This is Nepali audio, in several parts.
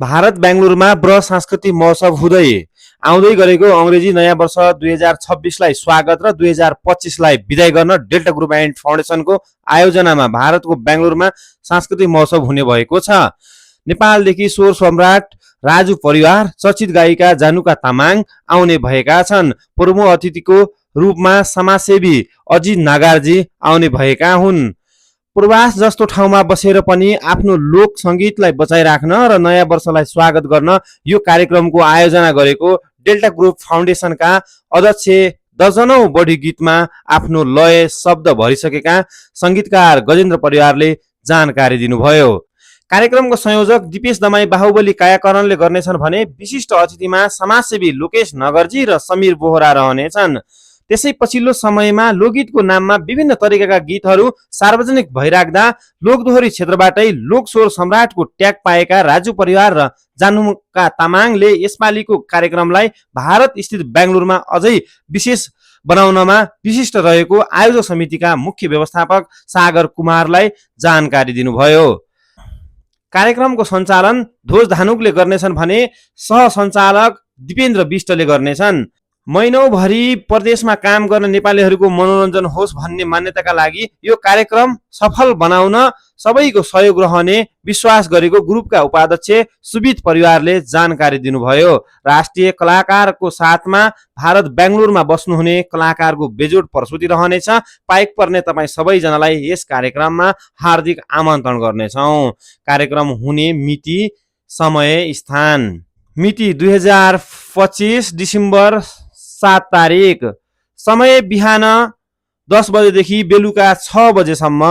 भारत बेंगलुरुमा ब्र सांस्कृतिक महोत्सव हुँदै आउँदै गरेको अंग्रेजी नयाँ वर्ष 2026 लाई स्वागत र 2025 लाई विदाई गर्न डेल्टा ग्रुप एन्ड फाउन्डेसनको आयोजनामा भारतको बेंगलुरुमा सांस्कृतिक महोत्सव हुने भएको छ। नेपालदेखि स्वर सम्राट राजु परिवार, चर्चित गायिका जानुका तामाङ आउने भएका छन्। प्रमुख अतिथिको रूपमा समाजसेवी अजित नागार्जी आउने भएका हुन्। प्रवास जस्तो ठाउँमा बसेर पनि आफ्नो लोक संगीतलाई बचाइराख्न र नयाँ वर्षलाई स्वागत गर्न यो कार्यक्रमको आयोजना गरेको डेल्टा ग्रुप फाउन्डेसनका अध्यक्ष दर्जनौं बढी गीतमा आफ्नो लय शब्द भरिसकेका संगीतकार गजेन्द्र परिवारले जानकारी दिनुभयो। कार्यक्रमको संयोजक दिपेश दमाई बाहुबली कायाकरणले गर्नेछन् भने विशिष्ट अतिथिमा समाजसेवी लोकेश नगरजी र समीर बोहरा रहनेछन्। त्यसै पछिल्लो समयमा लोकगीतको नाममा विभिन्न तरिकाका गीतहरू सार्वजनिक भइराख्दा लोकदोहोरी क्षेत्रबाटै लोक स्वर सम्राटको ट्याग पाएका राजु परिवार र जानुका तामाङले यसपालिको कार्यक्रमलाई भारत स्थित बेंगलुरुमा अझै विशेष बनाउनमा विशिष्ट रहेको आयोजक समितिका मुख्य व्यवस्थापक सागर कुमारलाई जानकारी दिनुभयो। कार्यक्रमको सञ्चालन ध्वज धानुकले गर्नेछन् भने सहसञ्चालक दिपेन्द्र विष्टले गर्नेछन्। महिनौभरि प्रदेशमा काम गर्ने नेपालीहरूको मनोरञ्जन होस् भन्ने मान्यताका लागि यो कार्यक्रम सफल बनाउन सबैको सहयोग रहने विश्वास गरेको ग्रुपका उपाध्यक्ष सुबित परिवारले जानकारी दिनुभयो। राष्ट्रिय कलाकारको साथमा भारत बेंगलुरुमा बस्नुहुने कलाकारको बेजोड प्रस्तुति रहनेछ। पाइक पर्ने तपाईँ सबैजनालाई यस कार्यक्रममा हार्दिक आमन्त्रण गर्नेछौँ। कार्यक्रम हुने मिति, समय, स्थान। मिति 2025 डिसेम्बर 7 तारिक। समय बिहान 10 बजेदेखि बेलुका 6 बजेसम्म।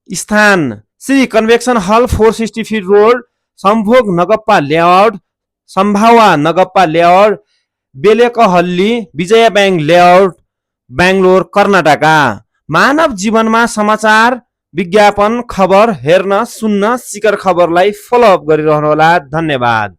स्थान Shri convention hall 460 feet road, सम्भोग नगप्पा लेआउट, सम्भावा Nagappa layout, Belekahalli, Vijaya bank layout, Bangalore, Karnataka. मानव जीवनमा समाचार, विज्ञापन, खबर हेर्न सुन्न शिखर खबरलाई फलोअप गरिरहनुहोला। धन्यवाद।